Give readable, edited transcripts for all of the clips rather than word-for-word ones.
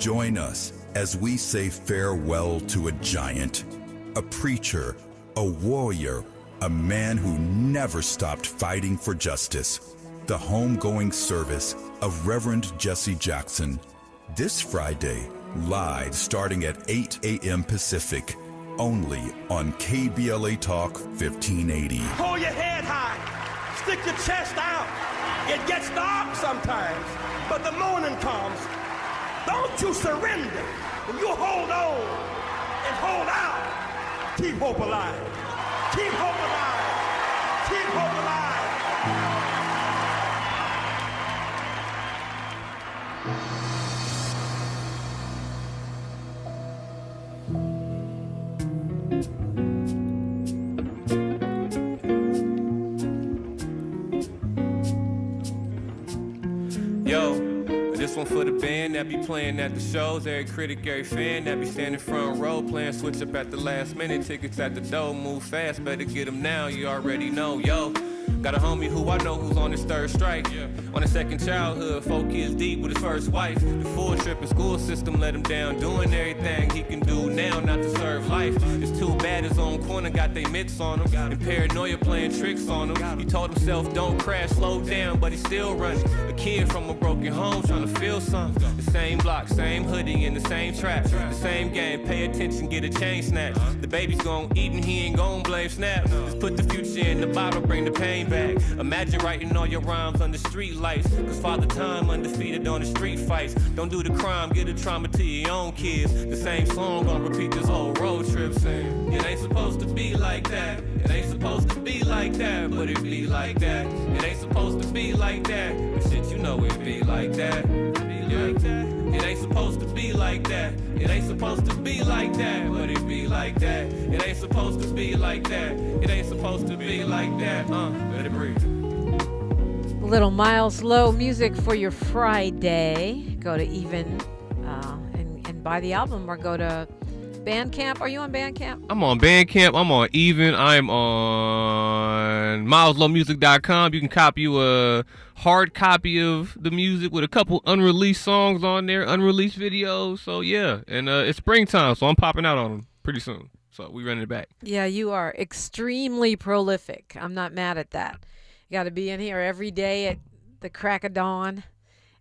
Join us as we say farewell to a giant, a preacher, a warrior, a man who never stopped fighting for justice. The homegoing service of Reverend Jesse Jackson. This Friday, live starting at 8 a.m. Pacific, only on KBLA Talk 1580. Hold your head high. Stick your chest out. It gets dark sometimes, but the morning comes. Don't you surrender. You hold on and hold out. Keep hope alive. Keep hope alive. Keep hope alive. This one for the band that be playing at the shows. Every critic, every fan that be standing front row, playing switch up at the last minute. Tickets at the door, move fast, better get them now. You already know, yo. Got a homie who I know who's on his third strike. On his second childhood, 4 kids deep with his first wife. The full tripping school system let him down, doing everything he can do now not to serve life. It's too bad his own corner got they mitts on him, and paranoia playing tricks on him. He told himself don't crash, slow down, but he's still running. A kid from a broken home trying to feel something. The same block, same hoodie, in the same trap. The same game, pay attention, get a chain snatch. The baby's gon' eat and he ain't gon' blame Snap. Just put the future in the bottle, bring the pain back. Imagine writing all your rhymes under street lights, cause Father Time undefeated on the street fights. Don't do the crime, give the trauma to your own kids. The same song gon' repeat this whole road trip saying, it ain't supposed to be like that. It ain't supposed to be like that, but it be like that. It ain't supposed to be like that, but shit, you know it be like that. It ain't supposed to be like that. It ain't supposed to be like that, but it be like that. It ain't supposed to be like that. It ain't supposed to be like that. Let it breathe. Little Miles Low music for your Friday. Go to Even and buy the album, or go to Bandcamp. Are you on Bandcamp? I'm on Bandcamp. I'm on Even. I'm on mileslowmusic.com. You can copy a hard copy of the music with a couple unreleased songs on there, unreleased videos. So yeah, and it's springtime, so I'm popping out on them pretty soon. So we running it back. Yeah, you are extremely prolific. I'm not mad at that. You got to be in here every day at the crack of dawn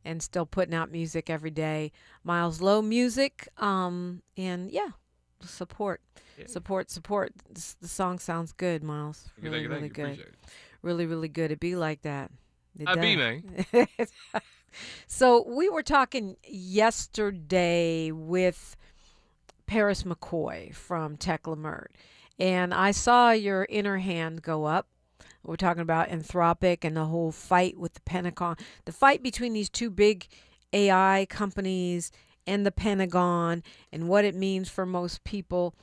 and still putting out music every day. Miles Low Music, and yeah, support. The song sounds good, Miles. Really, really good. Really, really good. It be like that. I be, man. So we were talking yesterday with Paris McCoy from Tech Lamert, and I saw your inner hand go up. We're talking about Anthropic and the whole fight with the Pentagon, the fight between these two big AI companies and the Pentagon, and what it means for most people,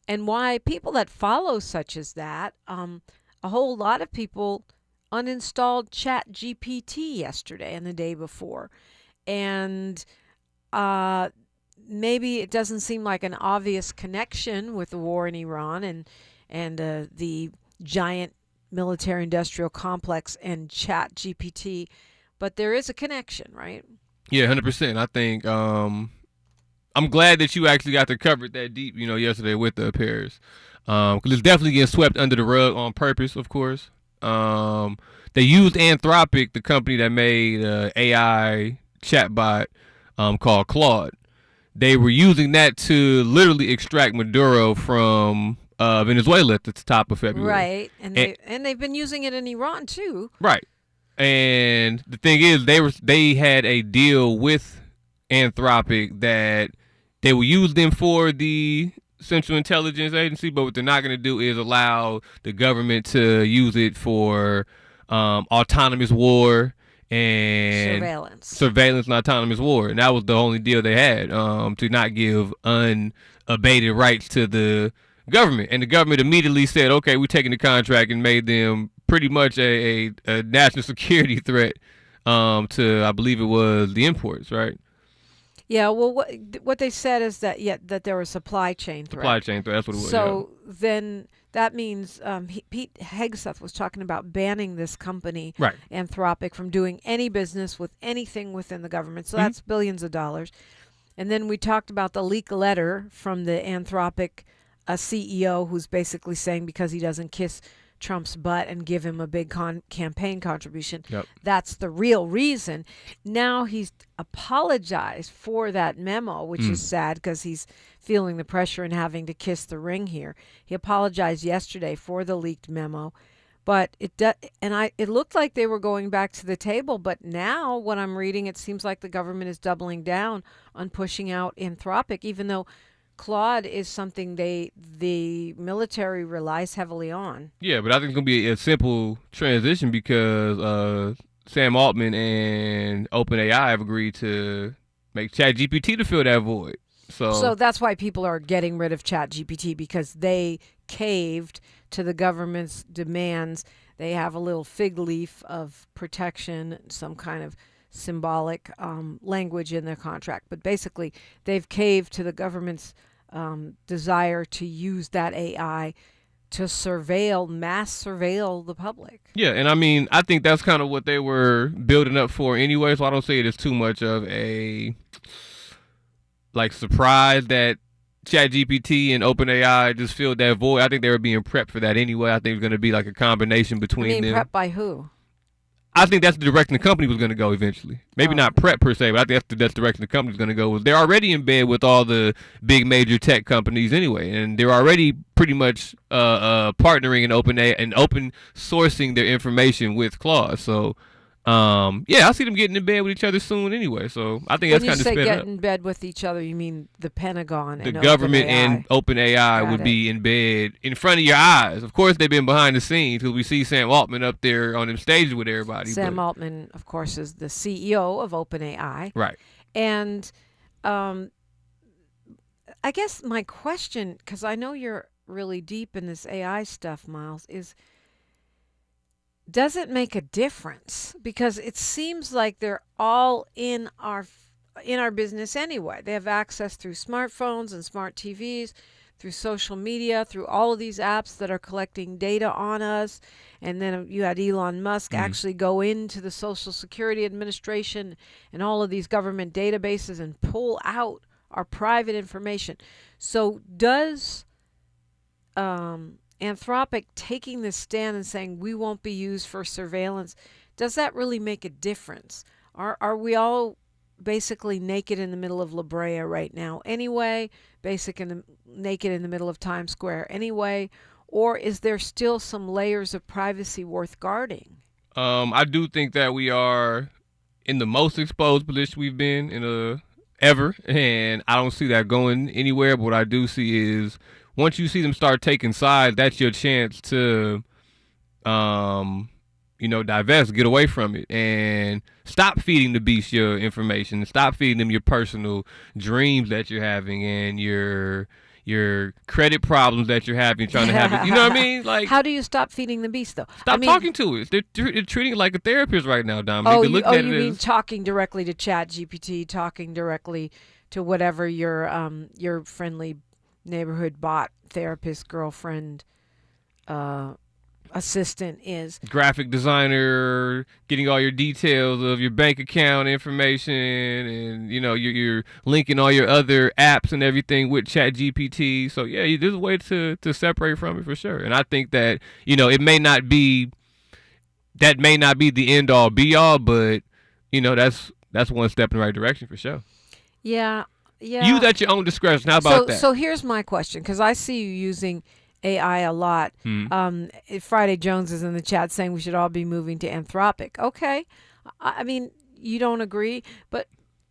and why people that follow such as that, a whole lot of people uninstalled ChatGPT yesterday and the day before. And maybe it doesn't seem like an obvious connection with the war in Iran and the giant military-industrial complex and ChatGPT, but there is a connection, right? Yeah, 100%. I think I'm glad that you actually got to cover it that deep, yesterday with the Paris, because it's definitely getting swept under the rug on purpose, of course. They used Anthropic, the company that made AI chatbot called Claude. They were using that to literally extract Maduro from Venezuela at the top of February. Right, and they've been using it in Iran too. Right, and the thing is, they had a deal with Anthropic that they will use them for the Central Intelligence Agency, but what they're not going to do is allow the government to use it for autonomous war and surveillance and autonomous war. And that was the only deal they had, to not give unabated rights to the government. And the government immediately said, okay, we're taking the contract, and made them pretty much a national security threat to, I believe it was, the imports, right? Yeah, well, what they said is that that there was supply chain threat. Supply chain threat, that's what it was. So then that means Pete Hegseth was talking about banning this company, right, Anthropic, from doing any business with anything within the government. So that's billions of dollars. And then we talked about the leak letter from the Anthropic CEO, who's basically saying because he doesn't kiss Trump's butt and give him a big campaign contribution, that's the real reason. Now he's apologized for that memo, which is sad because he's feeling the pressure and having to kiss the ring here. He apologized yesterday for the leaked memo. But it looked like they were going back to the table. But now, what I'm reading, it seems like the government is doubling down on pushing out Anthropic, even though Claude is something the military relies heavily on. Yeah, but I think it's going to be a simple transition because Sam Altman and OpenAI have agreed to make ChatGPT to fill that void. So that's why people are getting rid of ChatGPT, because they caved to the government's demands. They have a little fig leaf of protection, some kind of symbolic language in their contract. But basically, they've caved to the government's desire to use that AI to mass surveil the public. Yeah, and I mean, I think that's kind of what they were building up for anyway, so I don't see it as too much of a surprise that ChatGPT and OpenAI just filled that void. I think they were being prepped for that anyway. I think it's going to be like a combination between them. Prepped by who? I think that's the direction the company was going to go eventually. Maybe not prep per se, but I think that's the direction the company's going to go. They're already in bed with all the big major tech companies anyway, and they're already pretty much partnering in OpenAI and open sourcing their information with Claude. So, I see them getting in bed with each other soon anyway. So I think that's kind of sped up. When you say get in bed with each other, you mean the Pentagon and the government and OpenAI would be in bed in front of your eyes. Of course, they've been behind the scenes because we see Sam Altman up there on the stage with everybody. Sam Altman, of course, is the CEO of OpenAI. Right. And I guess my question, because I know you're really deep in this AI stuff, Miles, is, does it make a difference? Because it seems like they're all in our business anyway. They have access through smartphones and smart TVs, through social media, through all of these apps that are collecting data on us. And then you had Elon Musk actually go into the Social Security Administration and all of these government databases and pull out our private information. So does Anthropic taking this stand and saying we won't be used for surveillance, does that really make a difference? Are we all basically naked in the middle of La Brea right now anyway, naked in the middle of Times Square anyway, or is there still some layers of privacy worth guarding? I do think that we are in the most exposed position we've been in ever, and I don't see that going anywhere. But what I do see is, once you see them start taking sides, that's your chance to, divest, get away from it, and stop feeding the beast your information. Stop feeding them your personal dreams that you're having and your credit problems that you're having, trying to have it. You know what I mean? Like, how do you stop feeding the beast, though? Stop talking to it. They're treating it like a therapist right now, Dominique. You mean talking directly to ChatGPT, talking directly to whatever your friendly neighborhood bot therapist, girlfriend, assistant is. Graphic designer, getting all your details of your bank account information, and you're linking all your other apps and everything with ChatGPT. So yeah, there's a way to separate from it for sure. And I think that it may not be the end all be all, but that's one step in the right direction for sure. Yeah. Yeah. Use at your own discretion. How about that? So here's my question, because I see you using AI a lot. Friday Jones is in the chat saying we should all be moving to Anthropic. Okay. I mean, you don't agree, but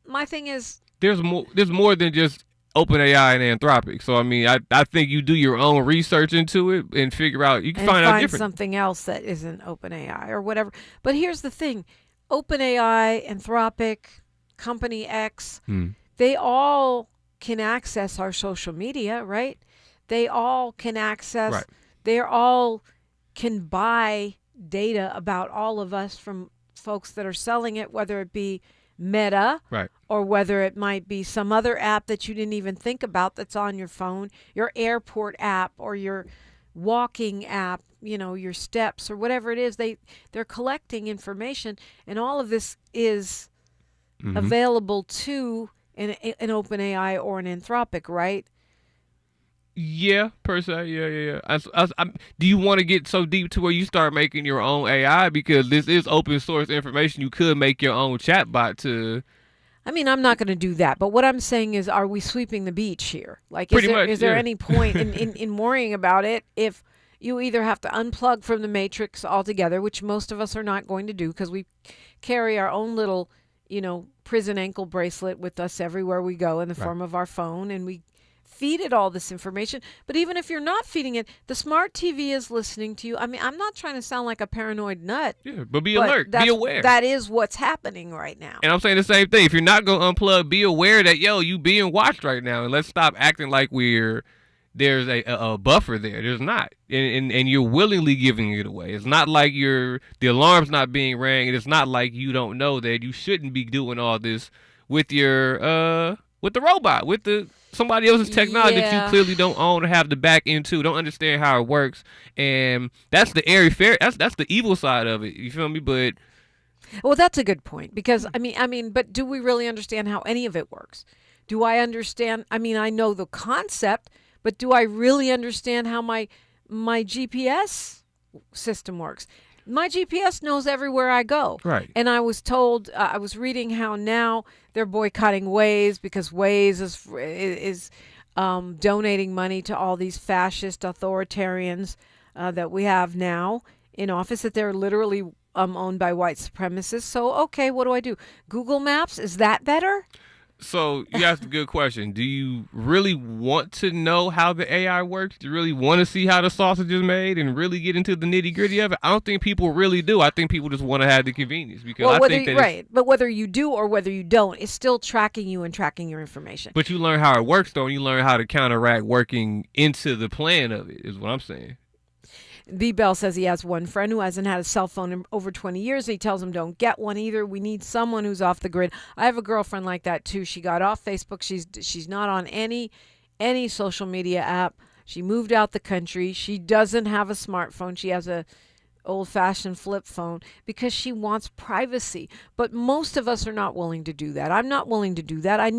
my thing is, there's more than just OpenAI and Anthropic. So I mean, I think you do your own research into it and figure out, you can find out different. Something else that isn't OpenAI or whatever. But here's the thing. OpenAI, Anthropic, Company X, they all can access our social media, right? They all can access, they all can buy data about all of us from folks that are selling it, whether it be Meta, or whether it might be some other app that you didn't even think about that's on your phone, your airport app or your walking app, your steps or whatever it is. They're collecting information, and all of this is available to an open AI or an Anthropic, right? Yeah, per se. Yeah. Do you want to get so deep to where you start making your own AI? Because this is open source information. You could make your own chatbot to. I mean, I'm not going to do that. But what I'm saying is, are we sweeping the beach here? Like, is there any point in worrying about it if you either have to unplug from the matrix altogether, which most of us are not going to do because we carry our own little, prison ankle bracelet with us everywhere we go in the form of our phone, and we feed it all this information. But even if you're not feeding it, the smart TV is listening to you. I mean, I'm not trying to sound like a paranoid nut. Yeah, but be alert. Be aware. That is what's happening right now. And I'm saying the same thing. If you're not going to unplug, be aware that, you being watched right now. And let's stop acting like there's a buffer there. There's not. And you're willingly giving it away. It's not like the alarm's not being rang. And it's not like you don't know that you shouldn't be doing all this with your with the robot, with somebody else's technology that you clearly don't own or have the back into, don't understand how it works. And that's the that's the evil side of it. You feel me? But well, that's a good point, because I mean, but do we really understand how any of it works? Do I understand? I mean, I know the concept, but do I really understand how my GPS system works? My GPS knows everywhere I go. Right. And I was told, I was reading how now they're boycotting Waze because Waze is donating money to all these fascist authoritarians that we have now in office, that they're literally owned by white supremacists. So, okay, what do? Google Maps, is that better? So you asked a good question. Do you really want to know how the AI works? Do you really want to see how the sausage is made and really get into the nitty gritty of it? I don't think people really do. I think people just want to have the convenience, because I think that right. But whether you do or whether you don't, it's still tracking you and tracking your information. But you learn how it works, though, and you learn how to counteract working into the plan of it, is what I'm saying. B. Bell says he has one friend who hasn't had a cell phone in over 20 years. He tells him don't get one either. We need someone who's off the grid. I have a girlfriend like that too. She got off Facebook. She's not on any social media app. She moved out the country. She doesn't have a smartphone. She has a old-fashioned flip phone because she wants privacy. But most of us are not willing to do that. I'm not willing to do that. I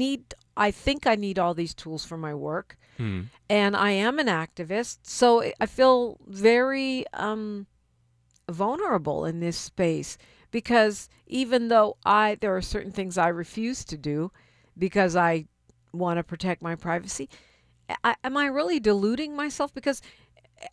think I need all these tools for my work. And I am an activist, so I feel very vulnerable in this space, because even though there are certain things I refuse to do because I want to protect my privacy, am I really deluding myself? Because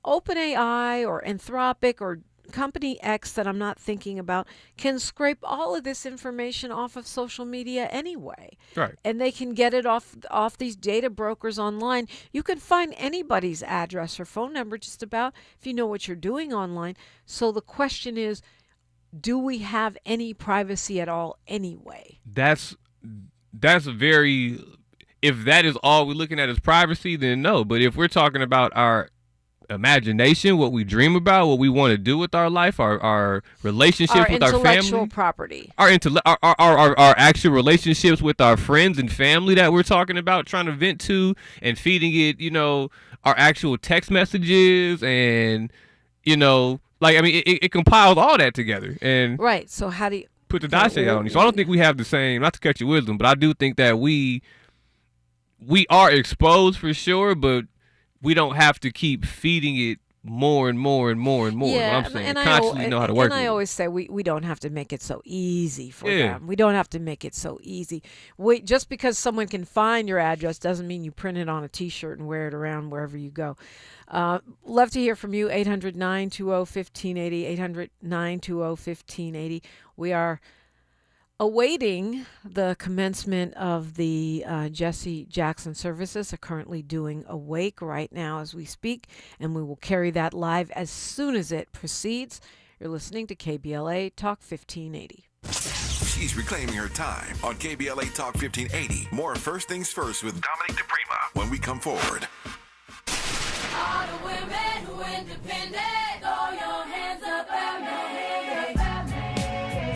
OpenAI or Anthropic or Company X that I'm not thinking about can scrape all of this information off of social media anyway. Right. And they can get it off these data brokers online. You can find anybody's address or phone number just about if you know what you're doing online. So the question is, do we have any privacy at all anyway? That's very, if that is all we're looking at is privacy, then no. But if we're talking about our imagination, what we dream about, what we want to do with our life, our relationships with our family, intellectual property, our actual relationships with our friends and family that we're talking about, trying to vent to and feeding it, our actual text messages, and it compiles all that together. And right. So how do you put the dossier on you? So I don't think we have the same, not to cut your wisdom, but I do think that we are exposed for sure, but we don't have to keep feeding it more and more and more and more. Yeah, what I'm saying, consciously know how to work and with I it. always say we don't have to make it so easy for them. We don't have to make it so easy. Just because someone can find your address doesn't mean you print it on a T-shirt and wear it around wherever you go. Love to hear from you. 800-920-1580. 800-920-1580. We are awaiting the commencement of the Jesse Jackson services. Are currently doing a wake right now as we speak, and we will carry that live as soon as it proceeds. You're listening to KBLA Talk 1580. She's reclaiming her time on KBLA Talk 1580. More First Things First with Dominique DePrima when we come forward. All the women who independent, throw your hands up at me.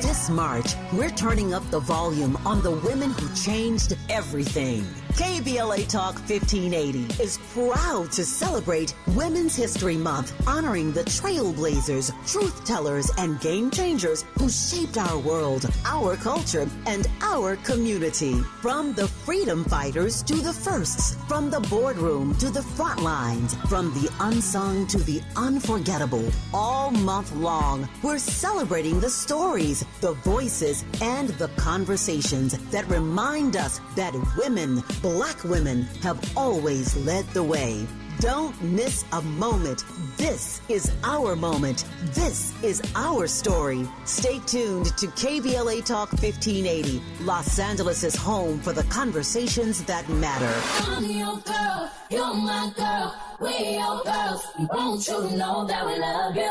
This March, we're turning up the volume on the women who changed everything. KBLA Talk 1580 is proud to celebrate Women's History Month, honoring the trailblazers, truth tellers, and game changers who shaped our world, our culture, and our community. From the freedom fighters to the firsts, from the boardroom to the front lines, from the unsung to the unforgettable. All month long, we're celebrating the stories, the voices, and the conversations that remind us that women, Black women, have always led the way. Don't miss a moment. This is our moment. This is our story. Stay tuned to KBLA Talk 1580, Los Angeles' home for the conversations that matter. I'm your girl, you're my girl, we're your girls. We want you to know that we love you.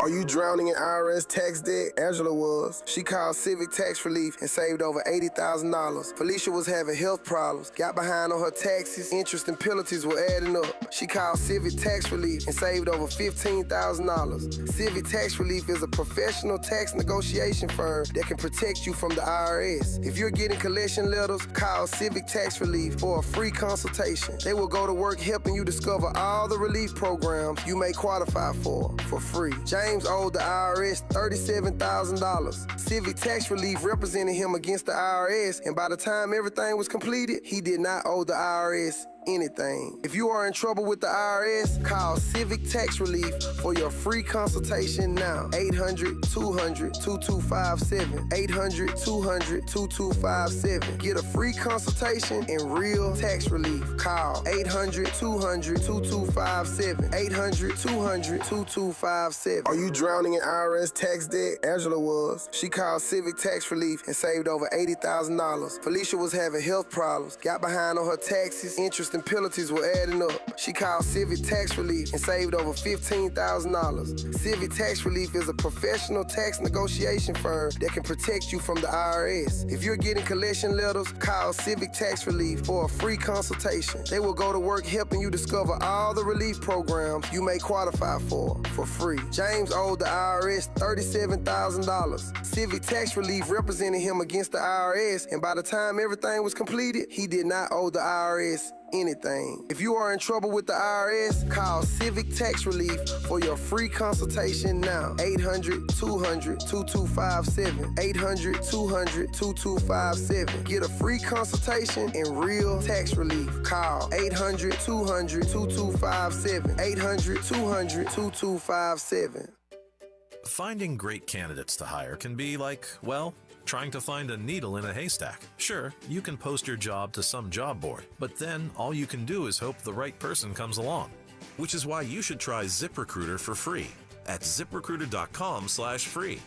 Are you drowning in IRS tax debt? Angela was. She called Civic Tax Relief and saved over $80,000. Felicia was having health problems, got behind on her taxes, interest and penalties were adding up. She called Civic Tax Relief and saved over $15,000. Civic Tax Relief is a professional tax negotiation firm that can protect you from the IRS. If you're getting collection letters, call Civic Tax Relief for a free consultation. They will go to work helping you discover all the relief programs you may qualify for free. James owed the IRS $37,000. Civic Tax Relief represented him against the IRS, and by the time everything was completed, he did not owe the IRS anything. If you are in trouble with the IRS, call Civic Tax Relief for your free consultation now. 800-200-2257. 800-200-2257. Get a free consultation and real tax relief. Call 800-200-2257. 800-200-2257. Are you drowning in IRS tax debt? Angela was. She called Civic Tax Relief and saved over $80,000. Felicia was having health problems, got behind on her taxes, interest and penalties were adding up. She called Civic Tax Relief and saved over $15,000. Civic Tax Relief is a professional tax negotiation firm that can protect you from the IRS. If you're getting collection letters, call Civic Tax Relief for a free consultation. They will go to work helping you discover all the relief programs you may qualify for free. James owed the IRS $37,000. Civic Tax Relief represented him against the IRS, and by the time everything was completed, he did not owe the IRS anything. If you are in trouble with the IRS, call Civic Tax Relief for your free consultation now. 800-200-2257. 800-200-2257. Get a free consultation and real tax relief. Call 800-200-2257. 800-200-2257. Finding great candidates to hire can be like, well, trying to find a needle in a haystack. Sure, you can post your job to some job board, but then all you can do is hope the right person comes along. Which is why you should try ZipRecruiter for free at ZipRecruiter.com/free.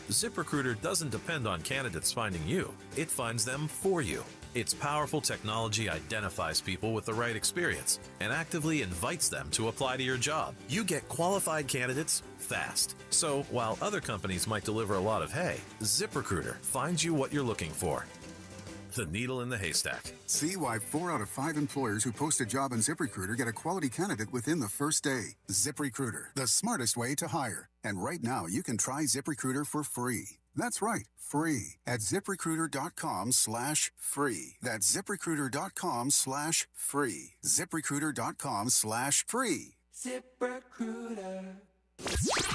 ZipRecruiter doesn't depend on candidates finding you. It finds them for you. Its powerful technology identifies people with the right experience and actively invites them to apply to your job. You get qualified candidates fast. So while other companies might deliver a lot of hay, ZipRecruiter finds you what you're looking for. The needle in the haystack. See why 4 out of 5 employers who post a job on ZipRecruiter get a quality candidate within the first day. ZipRecruiter, the smartest way to hire. And right now, you can try ZipRecruiter for free. That's right, free at ZipRecruiter.com/free. That's ZipRecruiter.com/free. ZipRecruiter.com/free. ZipRecruiter.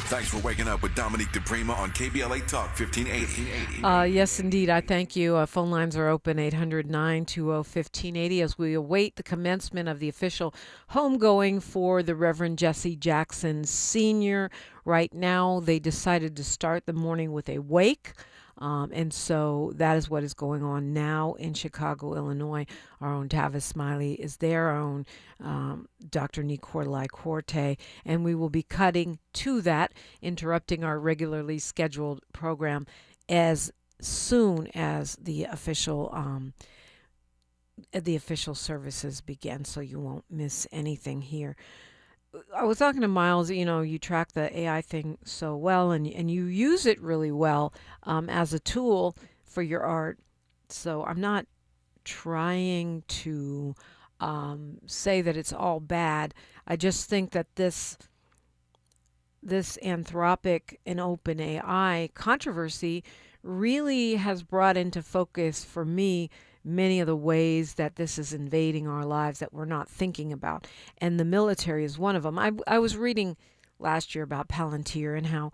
Thanks for waking up with Dominique DePrima on KBLA Talk 1580. Yes, indeed. I thank you. Phone lines are open, 800-920-1580, as we await the commencement of the official homegoing for the Reverend Jesse Jackson Sr. Right now, they decided to start the morning with a wake. And so that is what is going on now in Chicago, Illinois. Our own Tavis Smiley is there, our own Dr. Nicolai Corte, and we will be cutting to that, interrupting our regularly scheduled program as soon as the official services begin, so you won't miss anything here. I was talking to Miles, you track the AI thing so well, and you use it really well as a tool for your art. So I'm not trying to say that it's all bad. I just think that this Anthropic and Open AI controversy really has brought into focus for me many of the ways that this is invading our lives that we're not thinking about. And the military is one of them. I was reading last year about Palantir and how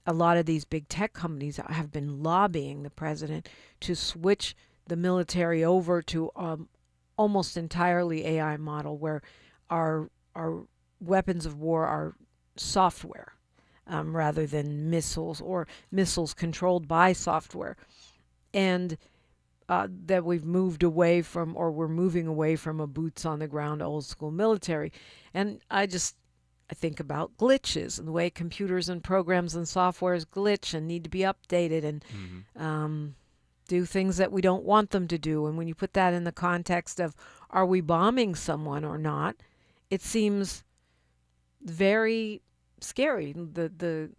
a lot of these big tech companies have been lobbying the president to switch the military over to almost entirely AI model where our weapons of war are software rather than missiles, or missiles controlled by software. And that we've moved away from, or we're moving away from, a boots on the ground old school military. And I think about glitches and the way computers and programs and softwares glitch and need to be updated and do things that we don't want them to do. And when you put that in the context of, are we bombing someone or not, it seems very scary. The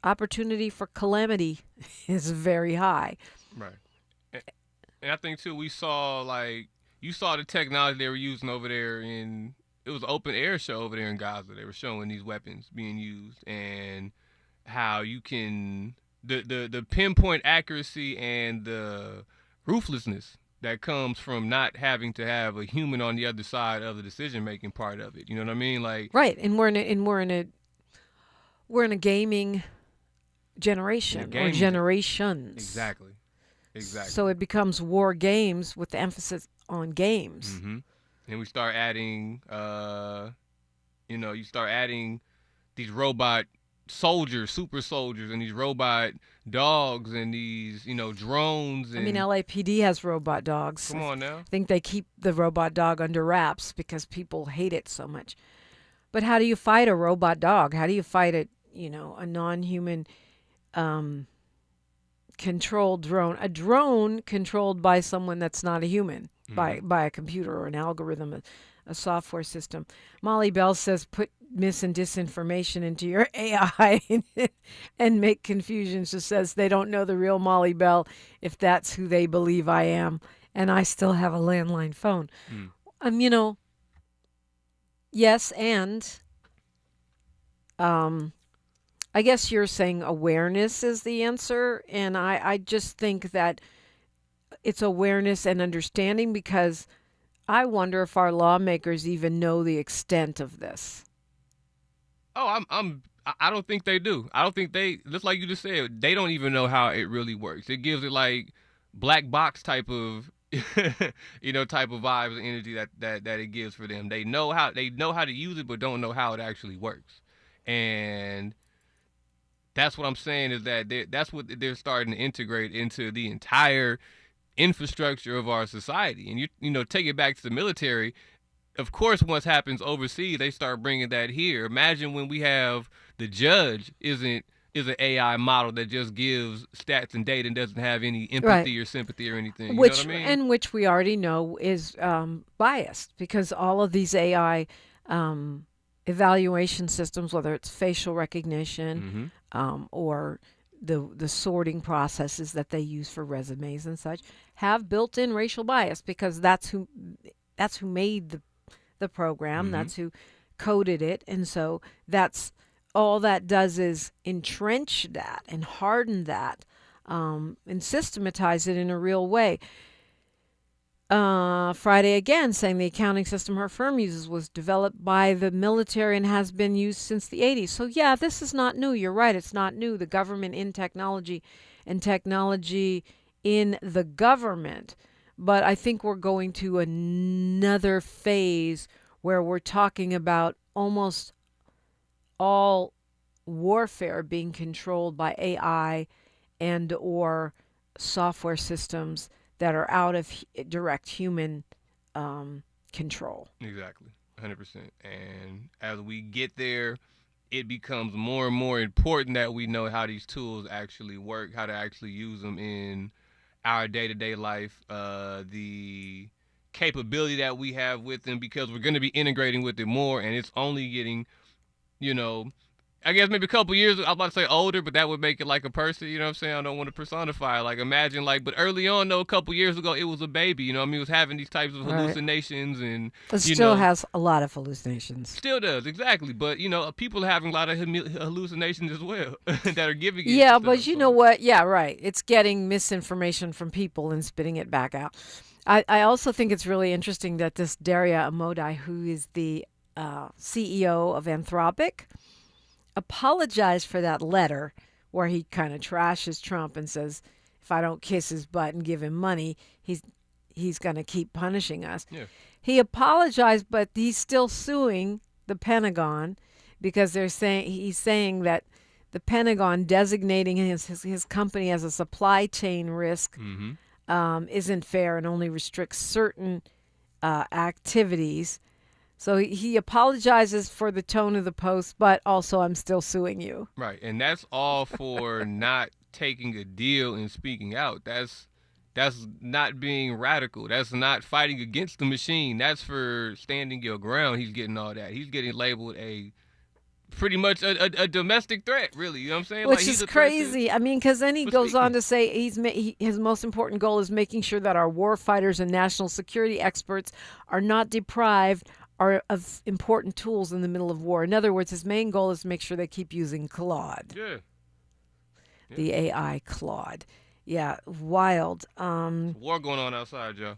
opportunity for calamity is very high. Right. And I think, too, you saw the technology they were using over there it was an open air show over there in Gaza. They were showing these weapons being used and how you can, the pinpoint accuracy and the ruthlessness that comes from not having to have a human on the other side of the decision-making part of it. You know what I mean? Like, right. And we're in a gaming generation, or generations. Exactly. So it becomes war games with the emphasis on games. Mm-hmm. And we start adding, you start adding these robot soldiers, super soldiers, and these robot dogs, and these, drones. And, LAPD has robot dogs. Come on now. I think they keep the robot dog under wraps because people hate it so much. But how do you fight a robot dog? How do you fight a non-human controlled drone? A drone controlled by someone that's not a human, by a computer or an algorithm, a software system. Molly Bell says, put mis and disinformation into your AI and make confusion. She says they don't know the real Molly Bell if that's who they believe I am, and I still have a landline phone. Yes, and I guess you're saying awareness is the answer, and I just think that it's awareness and understanding, because I wonder if our lawmakers even know the extent of this. Oh, I don't think they do. I don't think just like you just said, they don't even know how it really works. It gives it like black box type of type of vibes and energy that it gives for them. They know how to use it, but don't know how it actually works. And that's what I'm saying, is that that's what they're starting to integrate into the entire infrastructure of our society. And you take it back to the military. Of course, once happens overseas, they start bringing that here. Imagine when we have the judge is an AI model that just gives stats and data and doesn't have any empathy or sympathy or anything. You know what I mean? And which we already know is biased, because all of these AI evaluation systems, whether it's facial recognition or the sorting processes that they use for resumes and such, have built-in racial bias, because that's who made the program, that's who coded it, and so that's all that does is entrench that and harden that and systematize it in a real way. Friday again saying the accounting system her firm uses was developed by the military and has been used since the 80s. So yeah, this is not new. You're right, it's not new. The government in technology and technology in the government. But I think we're going to another phase where we're talking about almost all warfare being controlled by AI and or software systems that are out of direct human control. Exactly, 100%. And as we get there, it becomes more and more important that we know how these tools actually work, how to actually use them in our day-to-day life, the capability that we have with them, because we're going to be integrating with it more, and it's only getting, I guess maybe a couple years, I was about to say older, but that would make it like a person, you know what I'm saying? I don't want to personify. Like, imagine, like, but early on, though, a couple years ago, it was a baby, you know what I mean? It was having these types of hallucinations and, it still has a lot of hallucinations. Still does, exactly. But, people are having a lot of hallucinations as well that are giving it. Yeah, but you know what? Yeah, right. It's getting misinformation from people and spitting it back out. I also think it's really interesting that this Daria Amodai, who is the CEO of Anthropic, apologized for that letter where he kind of trashes Trump and says, if I don't kiss his butt and give him money, he's going to keep punishing us. Yeah. He apologized, but he's still suing the Pentagon because he's saying that the Pentagon designating his company as a supply chain risk isn't fair and only restricts certain activities. So he apologizes for the tone of the post, but also I'm still suing you. Right, and that's all for not taking a deal and speaking out. That's not being radical. That's not fighting against the machine. That's for standing your ground. He's getting all that. He's getting labeled pretty much a domestic threat, really. You know what I'm saying? Which is crazy. I mean, because then he goes on to say his most important goal is making sure that our war fighters and national security experts are not deprived of important tools in the middle of war. In other words, his main goal is to make sure they keep using Claude. Yeah. The AI Claude. Yeah, wild. War going on outside, Joe.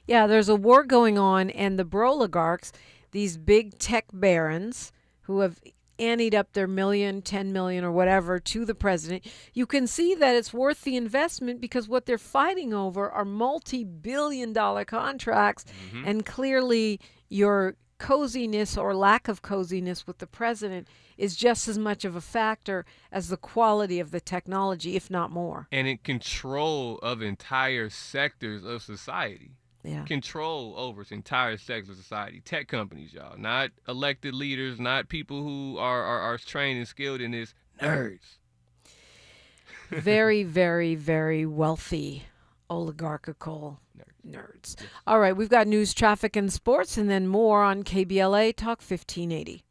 Yeah, there's a war going on, and the broligarchs, these big tech barons who have anteed up their $1 million, $10 million, or whatever to the president, you can see that it's worth the investment because what they're fighting over are multi-billion-dollar contracts, and clearly your coziness or lack of coziness with the president is just as much of a factor as the quality of the technology, if not more. And in control of entire sectors of society. Yeah. Control over entire sectors of society. Tech companies, y'all. Not elected leaders, not people who are trained and skilled in this. Nerds. Very, very, very wealthy oligarchical nerds. Yes. All right, we've got news, traffic, and sports, and then more on KBLA Talk 1580.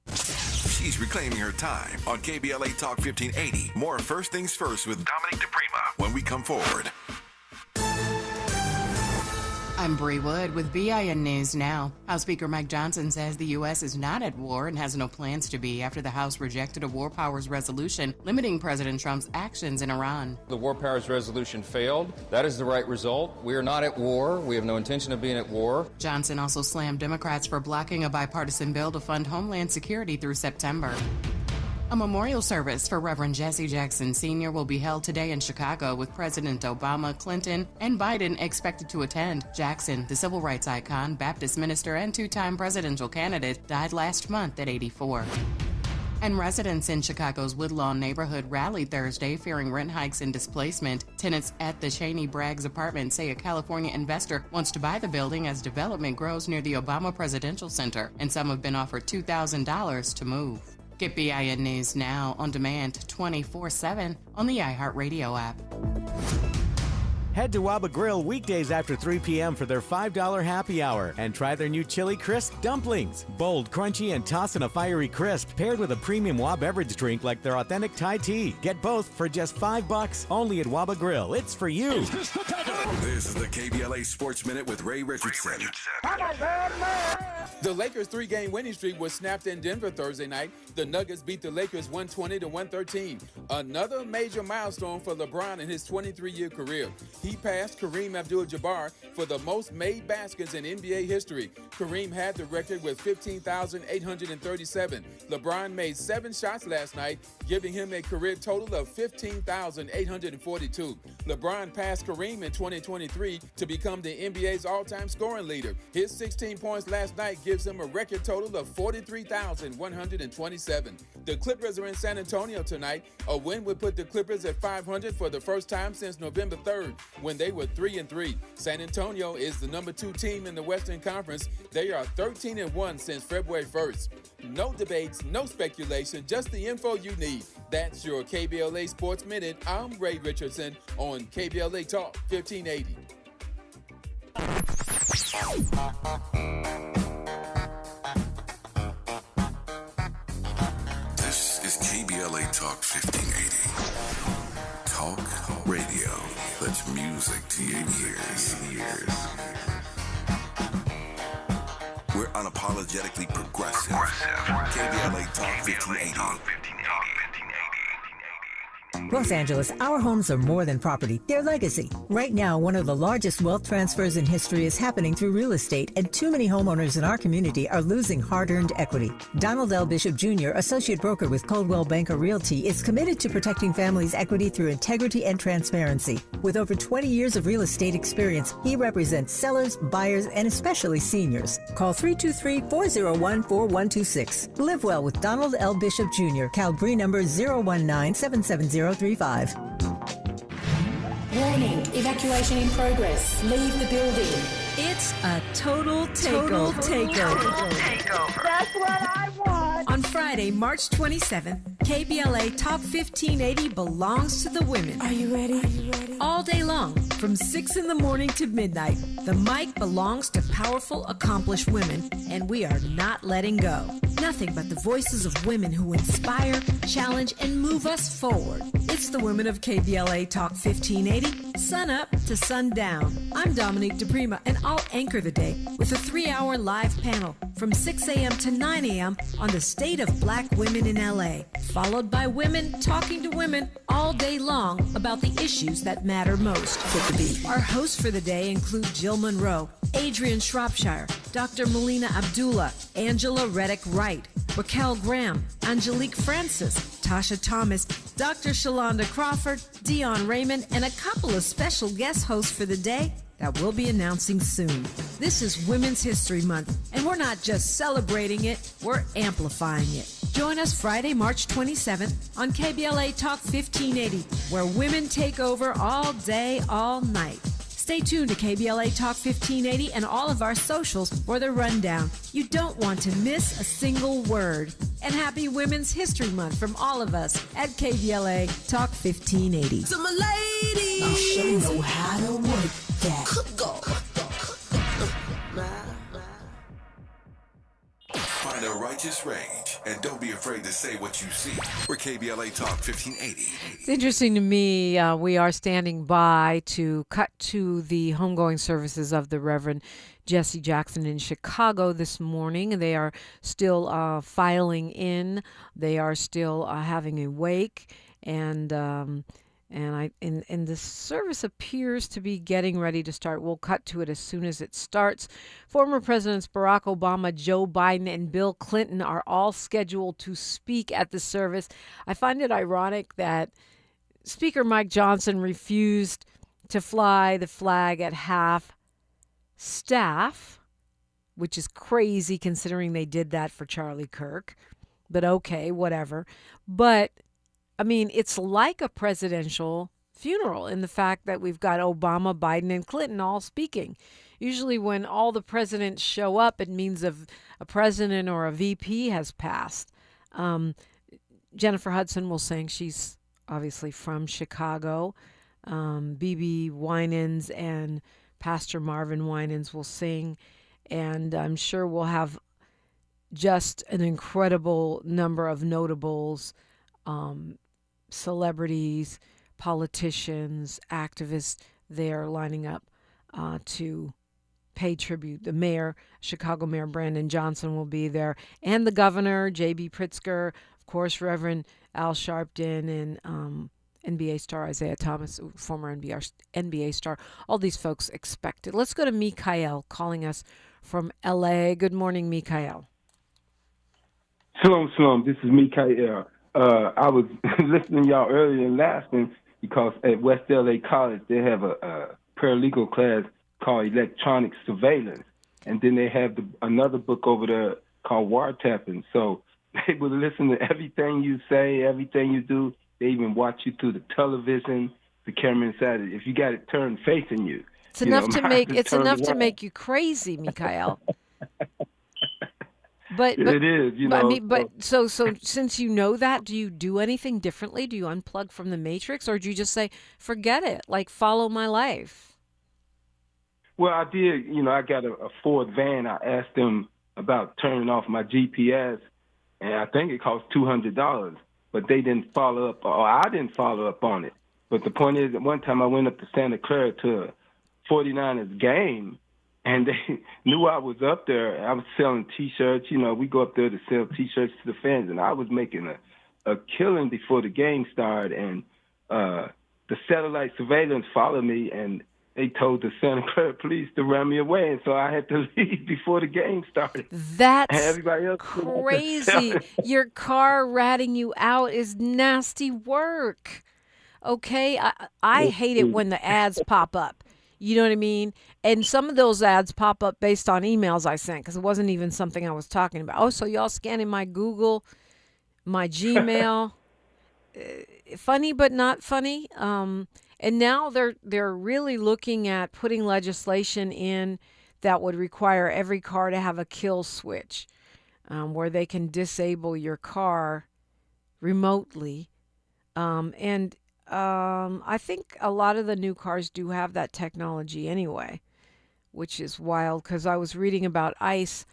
She's reclaiming her time on KBLA Talk 1580. More First Things First with Dominique DePrima when we come forward. I'm Bree Wood with BIN News Now. House Speaker Mike Johnson says the U.S. is not at war and has no plans to be after the House rejected a War Powers resolution limiting President Trump's actions in Iran. The War Powers resolution failed. That is the right result. We are not at war. We have no intention of being at war. Johnson also slammed Democrats for blocking a bipartisan bill to fund Homeland Security through September. A memorial service for Reverend Jesse Jackson Sr. will be held today in Chicago with President Obama, Clinton, and Biden expected to attend. Jackson, the civil rights icon, Baptist minister, and two-time presidential candidate, died last month at 84. And residents in Chicago's Woodlawn neighborhood rallied Thursday, fearing rent hikes and displacement. Tenants at the Cheney Braggs apartment say a California investor wants to buy the building as development grows near the Obama Presidential Center, and some have been offered $2,000 to move. Get BIN News Now on demand 24/7 on the iHeartRadio app. Head to Waba Grill weekdays after 3 p.m. for their $5 happy hour and try their new chili crisp dumplings. Bold, crunchy, and toss in a fiery crisp paired with a premium Waba beverage drink like their authentic Thai tea. Get both for just $5 only at Waba Grill. It's for you. This is the KBLA Sports Minute with Ray Richardson. The Lakers' 3-game winning streak was snapped in Denver Thursday night. The Nuggets beat the Lakers 120-113. Another major milestone for LeBron in his 23-year career. He passed Kareem Abdul-Jabbar for the most made baskets in NBA history. Kareem had the record with 15,837. LeBron made 7 shots last night, giving him a career total of 15,842. LeBron passed Kareem in 2023 to become the NBA's all-time scoring leader. His 16 points last night gives him a record total of 43,127. The Clippers are in San Antonio tonight. A win would put the Clippers at 500 for the first time since November 3rd, when they were 3-3. San Antonio is the number 2 team in the Western Conference. They are 13-1 since February 1st. No debates, no speculation, just the info you need. That's your KBLA Sports Minute. I'm Ray Richardson on KBLA Talk 1580. This is 1580. Talk radio. That's music to your ears. We're unapologetically progressive. KBLA Talk 1580. Los Angeles, our homes are more than property. They're legacy. Right now, one of the largest wealth transfers in history is happening through real estate, and too many homeowners in our community are losing hard-earned equity. Donald L. Bishop Jr., associate broker with Coldwell Banker Realty, is committed to protecting families' equity through integrity and transparency. With over 20 years of real estate experience, he represents sellers, buyers, and especially seniors. Call 323-401-4126. Live well with Donald L. Bishop Jr., Cal BRE number 019-77035. Warning, evacuation in progress. Leave the building. It's a total takeover. That's what I want. On Friday, March 27th, KBLA Talk 1580 belongs to the women. Are you ready? All day long, from 6 in the morning to midnight, the mic belongs to powerful, accomplished women, and we are not letting go. Nothing but the voices of women who inspire, challenge, and move us forward. It's the women of KBLA Talk 1580, sun up to sundown. I'm Dominique DePrima, and I'll anchor the day with a 3-hour live panel from 6 a.m. to 9 a.m. on the state of black women in LA, followed by women talking to women all day long about the issues that matter most. Our hosts for the day include Jill Monroe, Adrian Shropshire, Dr. Melina Abdullah, Angela Reddick Wright, Raquel Graham, Angelique Francis, Tasha Thomas, Dr. Shalonda Crawford, Dion Raymond, and a couple of special guest hosts for the day that we'll be announcing soon. This is Women's History Month, and we're not just celebrating it, we're amplifying it. Join us Friday, March 27th on KBLA Talk 1580, where women take over all day, all night. Stay tuned to KBLA Talk 1580 and all of our socials for the rundown. You don't want to miss a single word. And happy Women's History Month from all of us at KBLA Talk 1580. To my ladies, you sure know how to work that. Find a righteous rage and don't be afraid to say what you see. We're KBLA Talk 1580. It's interesting to me. We are standing by to cut to the homegoing services of the Reverend Jesse Jackson in Chicago this morning. They are still filing in. They are still having a wake, and the service appears to be getting ready to start. We'll cut to it as soon as it starts. Former Presidents Barack Obama, Joe Biden, and Bill Clinton are all scheduled to speak at the service. I find it ironic that Speaker Mike Johnson refused to fly the flag at half staff, which is crazy considering they did that for Charlie Kirk. But okay, whatever. But I mean, it's like a presidential funeral in the fact that we've got Obama, Biden, and Clinton all speaking. Usually when all the presidents show up, it means a president or a VP has passed. Jennifer Hudson will sing. She's obviously from Chicago. BB Winans and Pastor Marvin Winans will sing. And I'm sure we'll have just an incredible number of notables, celebrities, politicians, activists there lining up to pay tribute. The mayor, Chicago Mayor Brandon Johnson, will be there, and the governor, J.B. Pritzker, of course, Reverend Al Sharpton, and NBA star Isaiah Thomas, former NBA star. All these folks expected. Let's go to Mikael calling us from L.A. Good morning, Mikael. Shalom. This is Mikael. I was listening to y'all earlier and laughing because at West LA College they have a paralegal class called Electronic Surveillance, and then they have another book over there called Wiretapping. So they will listen to everything you say, everything you do. They even watch you through the television, the camera inside it. If you got it turned facing you, it's enough to make you crazy, Mikael. But it is, so since you know that, do you do anything differently? Do you unplug from the matrix, or do you just say, forget it, like follow my life? Well, I did. I got a Ford van. I asked them about turning off my GPS, and I think it cost $200. but they didn't follow up, or I didn't follow up on it. But the point is, at one time I went up to Santa Clara to a 49ers game, and they knew I was up there. I was selling T-shirts. You know, we go up there to sell T-shirts to the fans, and I was making a killing before the game started. And the satellite surveillance followed me, and they told the Santa Clara police to run me away, and so I had to leave before the game started. That's everybody else crazy. Your car ratting you out is nasty work. Okay? I hate it when the ads pop up. You know what I mean? And some of those ads pop up based on emails I sent because it wasn't even something I was talking about. Oh, so y'all scanning my Google, my Gmail. Funny but not funny. And now they're really looking at putting legislation in that would require every car to have a kill switch, where they can disable your car remotely. I think a lot of the new cars do have that technology anyway, which is wild because I was reading about ICE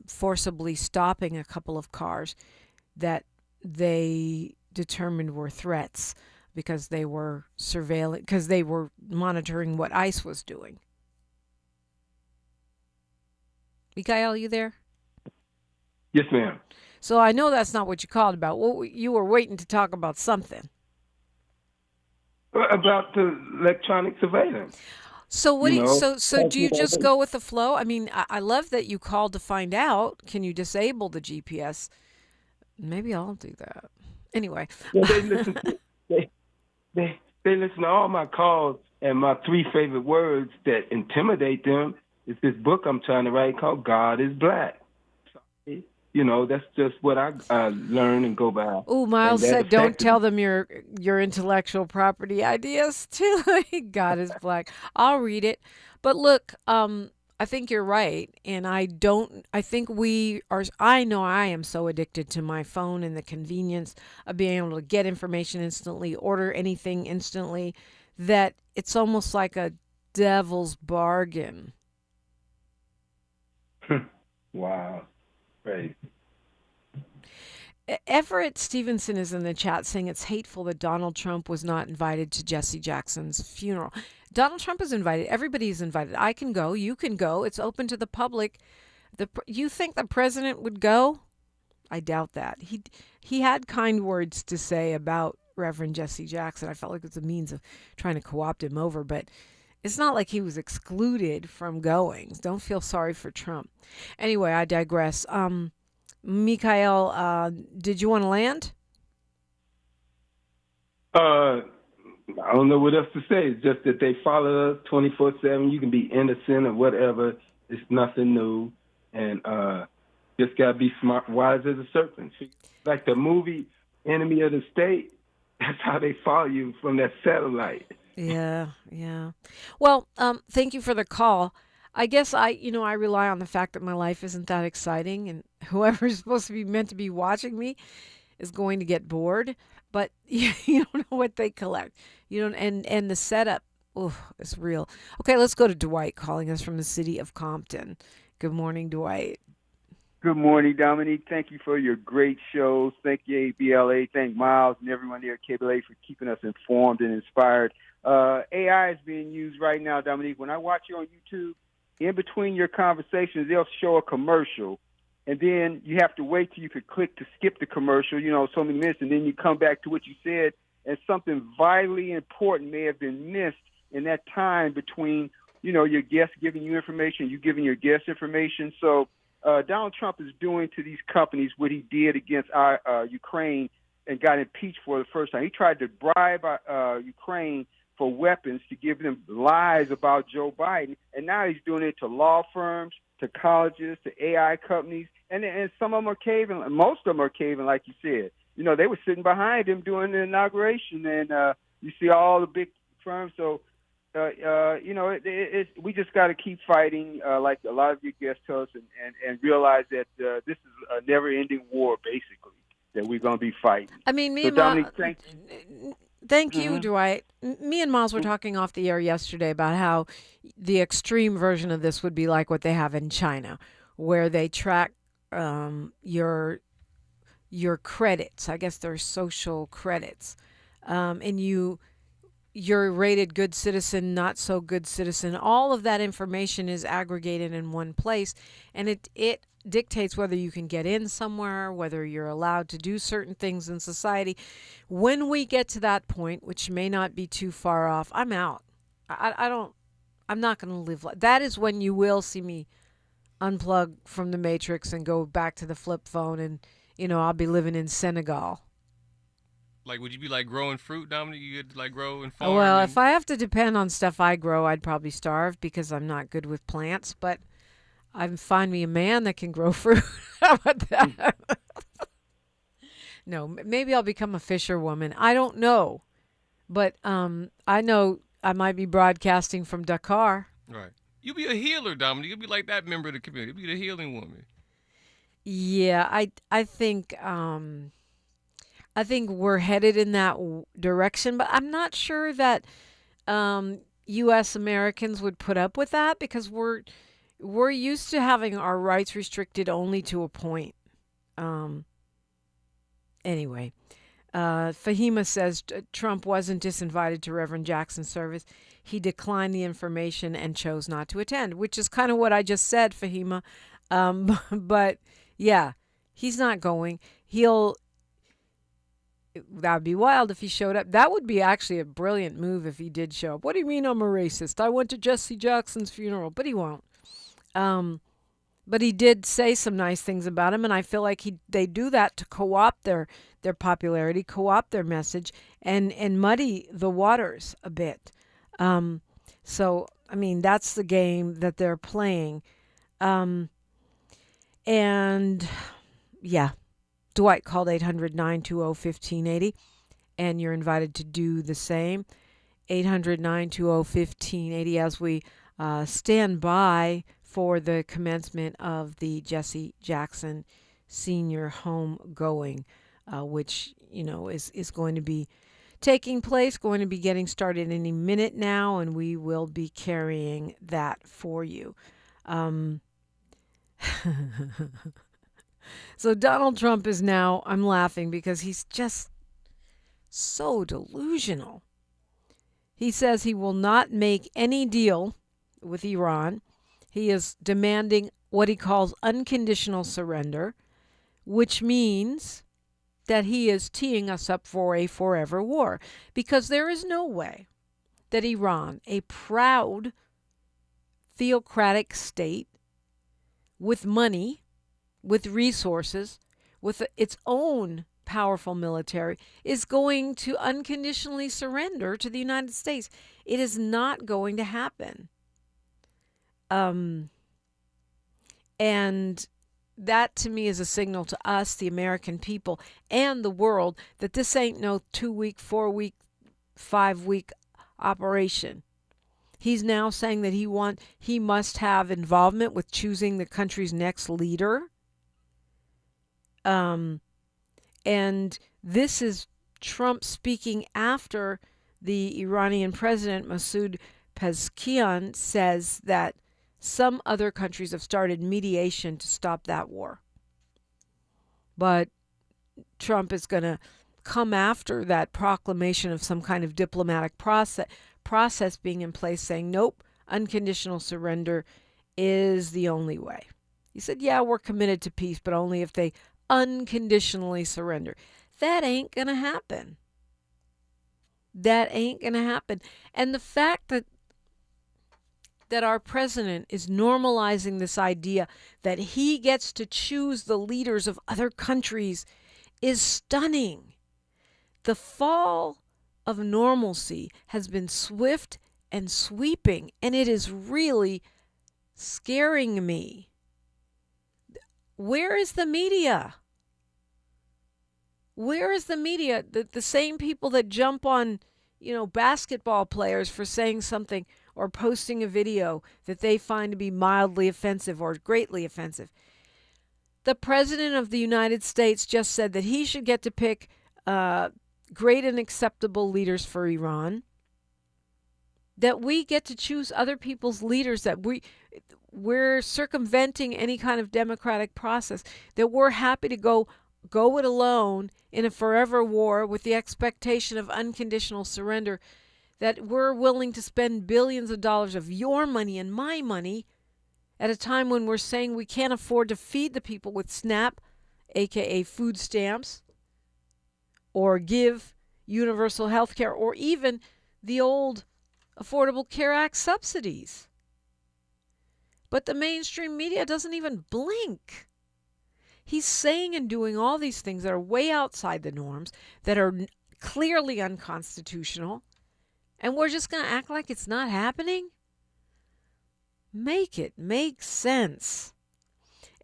forcibly stopping a couple of cars that they determined were threats because they were because they were monitoring what ICE was doing. Mikhail, you there? Yes, ma'am. So I know that's not what you called about. You were waiting to talk about something. About the electronic surveillance. So what? So do you just go with the flow? I mean, I love that you called to find out. Can you disable the GPS? Maybe I'll do that. Anyway. Well, they listen. They listen to all my calls, and my 3 favorite words that intimidate them is this book I'm trying to write called "God is Black." You know, that's just what I learn and go by. Oh, Miles said, "Don't tell them your intellectual property ideas too." God is Black. I'll read it, but look, I think you're right, and I think we are. I know I am so addicted to my phone and the convenience of being able to get information instantly, order anything instantly, that it's almost like a devil's bargain. Wow. Right. Everett Stevenson is in the chat saying it's hateful that Donald Trump was not invited to Jesse Jackson's funeral. Donald Trump is invited. Everybody is invited. I can go. You can go. It's open to the public. You think the president would go? I doubt that. He had kind words to say about Reverend Jesse Jackson. I felt like it was a means of trying to co-opt him over, but it's not like he was excluded from going. Don't feel sorry for Trump. Anyway, I digress. Mikhail, did you want to land? I don't know what else to say. It's just that they follow us 24/7. You can be innocent or whatever. It's nothing new. And just got to be smart, wise as a serpent. Like the movie Enemy of the State, that's how they follow you from that satellite. Yeah. Well, thank you for the call. I guess I rely on the fact that my life isn't that exciting, and whoever's supposed to be meant to be watching me is going to get bored. But you don't know what they collect. You don't, and the setup, is real. Okay, let's go to Dwight calling us from the city of Compton. Good morning, Dwight. Good morning, Dominique. Thank you for your great shows. Thank you, KBLA. Thank Miles and everyone there at KBLA for keeping us informed and inspired. AI is being used right now, Dominique. When I watch you on YouTube, in between your conversations, they'll show a commercial, and then you have to wait till you could click to skip the commercial, so many minutes, and then you come back to what you said, and something vitally important may have been missed in that time between, your guest giving you information, you giving your guest information. So Donald Trump is doing to these companies what he did against Ukraine and got impeached for the first time. He tried to bribe Ukraine for weapons to give them lies about Joe Biden, and now he's doing it to law firms, to colleges, to AI companies, and some of them are caving. Most of them are caving, like you said. They were sitting behind him during the inauguration, and you see all the big firms. So, we just got to keep fighting, like a lot of your guests tell us, and realize that this is a never-ending war, basically, that we're going to be fighting. I mean, me and Dominique, Thank you, Dwight. Me and Miles were talking off the air yesterday about how the extreme version of this would be like what they have in China, where they track your your credits. I guess they're social credits. And you're rated good citizen, not so good citizen. All of that information is aggregated in one place, and it dictates whether you can get in somewhere, whether you're allowed to do certain things in society. When we get to that point, which may not be too far off, I'm out. I'm not going to live like that. Is when you will see me unplug from the matrix and go back to the flip phone, and I'll be living in Senegal. Like, would you be like growing fruit, Dominique? You could like grow and farm? Well, if I have to depend on stuff I grow, I'd probably starve because I'm not good with plants. But I'd find me a man that can grow fruit. How about that? No, maybe I'll become a fisherwoman. I don't know. But I know I might be broadcasting from Dakar. Right. You be a healer, Dominique. You'll be like that member of the community. You'll be the healing woman. Yeah, I think we're headed in that direction, but I'm not sure that U.S. Americans would put up with that because we're used to having our rights restricted only to a point. Anyway, Fahima says Trump wasn't disinvited to Reverend Jackson's service. He declined the information and chose not to attend, which is kind of what I just said, Fahima. But yeah, he's not going. That would be wild if he showed up. That would be actually a brilliant move if he did show up. What do you mean I'm a racist? I went to Jesse Jackson's funeral, but he won't. But he did say some nice things about him, and I feel like they do that to co-opt their popularity, co-opt their message, and muddy the waters a bit. So, I mean, that's the game that they're playing. And, yeah. Dwight called 800-920-1580, and you're invited to do the same. 800-920-1580 as we stand by for the commencement of the Jesse Jackson Senior Homegoing, which, is going to be taking place, going to be getting started any minute now, and we will be carrying that for you. So Donald Trump is now, I'm laughing because he's just so delusional. He says he will not make any deal with Iran. He is demanding what he calls unconditional surrender, which means that he is teeing us up for a forever war. Because there is no way that Iran, a proud theocratic state with money, with resources, with its own powerful military, is going to unconditionally surrender to the United States. It is not going to happen. And that, to me, is a signal to us, the American people, and the world, that this ain't no 2-week, 4-week, 5-week operation. He's now saying that he must have involvement with choosing the country's next leader. And this is Trump speaking after the Iranian president, Masoud Pezeshkian, says that some other countries have started mediation to stop that war. But Trump is going to come after that proclamation of some kind of diplomatic process being in place, saying, nope, unconditional surrender is the only way. He said, yeah, we're committed to peace, but only if they unconditionally surrender. That ain't going to happen. That ain't going to happen. And the fact that our president is normalizing this idea that he gets to choose the leaders of other countries is stunning. The fall of normalcy has been swift and sweeping, and it is really scaring me. Where is the media? Where is the media? The same people that jump on, basketball players for saying something or posting a video that they find to be mildly offensive or greatly offensive. The President of the United States just said that he should get to pick great and acceptable leaders for Iran. That we get to choose other people's leaders, that we're circumventing any kind of democratic process, that we're happy to go go it alone in a forever war with the expectation of unconditional surrender, that we're willing to spend billions of dollars of your money and my money at a time when we're saying we can't afford to feed the people with SNAP, aka food stamps, or give universal health care, or even the old Affordable Care Act subsidies. But the mainstream media doesn't even blink. He's saying and doing all these things that are way outside the norms, that are clearly unconstitutional, and we're just going to act like it's not happening? Make it make sense.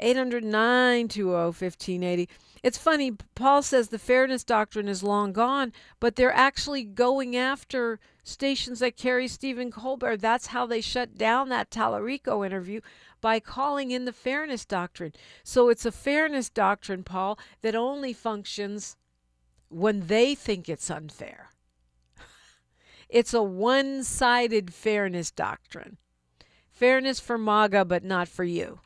800-920-1580. It's funny, Paul says the fairness doctrine is long gone, but they're actually going after stations that carry Stephen Colbert. That's how they shut down that Tallarico interview, by calling in the fairness doctrine. So it's a fairness doctrine, Paul, that only functions when they think it's unfair. It's a one-sided fairness doctrine. Fairness for MAGA, but not for you.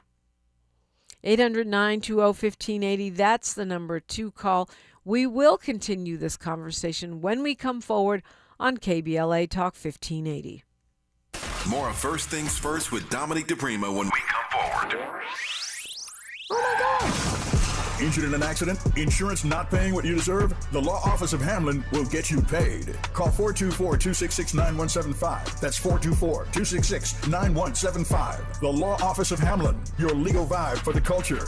800-920-1580. That's the number to call. We will continue this conversation when we come forward on KBLA Talk 1580. More of First Things First with Dominique DePrima when we come forward. Oh my God! Injured in an accident? Insurance not paying what you deserve? The Law Office of Hamlin will get you paid. Call 424-266-9175. That's 424-266-9175. The Law Office of Hamlin, your legal vibe for the culture.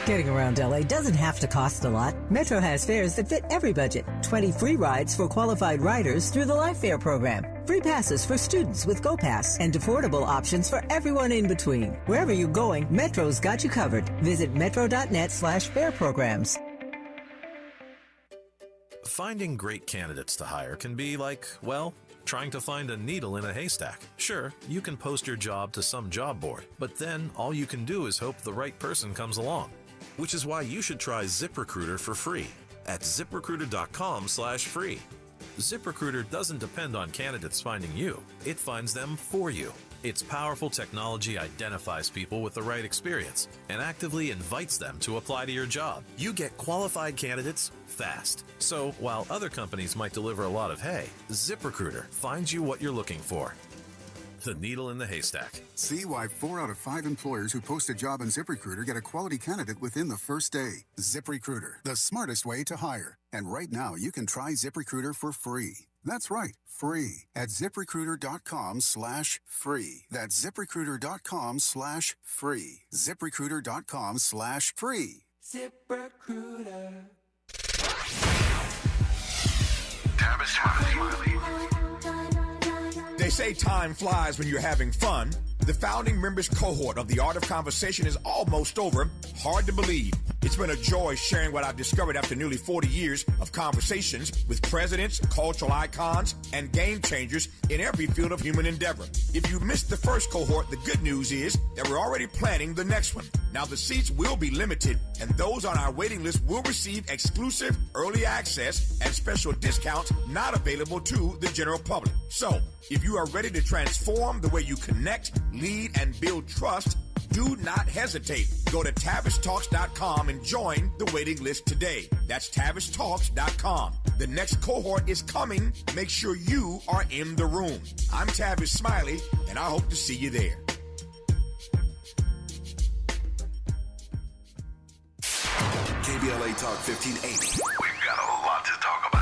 Getting around LA doesn't have to cost a lot. Metro has fares that fit every budget. 20 free rides for qualified riders through the Life Fare program. Free passes for students with GoPass, and affordable options for everyone in between. Wherever you're going, Metro's got you covered. Visit metro.net/fare programs. Finding great candidates to hire can be like, well, trying to find a needle in a haystack. Sure, you can post your job to some job board, but then all you can do is hope the right person comes along. Which is why you should try ZipRecruiter for free at ZipRecruiter.com/free. ZipRecruiter doesn't depend on candidates finding you. It finds them for you. Its powerful technology identifies people with the right experience and actively invites them to apply to your job. You get qualified candidates fast. So while other companies might deliver a lot of hay, ZipRecruiter finds you what you're looking for. The needle in the haystack. See why 4 out of 5 employers who post a job on ZipRecruiter get a quality candidate within the first day. ZipRecruiter, the smartest way to hire. And right now, you can try ZipRecruiter for free. That's right, free at ZipRecruiter.com/free. That's ZipRecruiter.com/free. ZipRecruiter.com/free. ZipRecruiter. Tavis Smiley. They say time flies when you're having fun. The founding members cohort of The Art of Conversation is almost over. Hard to believe. It's been a joy sharing what I've discovered after nearly 40 years of conversations with presidents, cultural icons, and game changers in every field of human endeavor. If you missed the first cohort, the good news is that we're already planning the next one. Now, the seats will be limited, and those on our waiting list will receive exclusive early access and special discounts not available to the general public. So, if you are ready to transform the way you connect, lead, and build trust, do not hesitate. Go to TavisTalks.com and join the waiting list today. That's TavisTalks.com. The next cohort is coming. Make sure you are in the room. I'm Tavis Smiley, and I hope to see you there. KBLA Talk 1580. We've got a lot to talk about.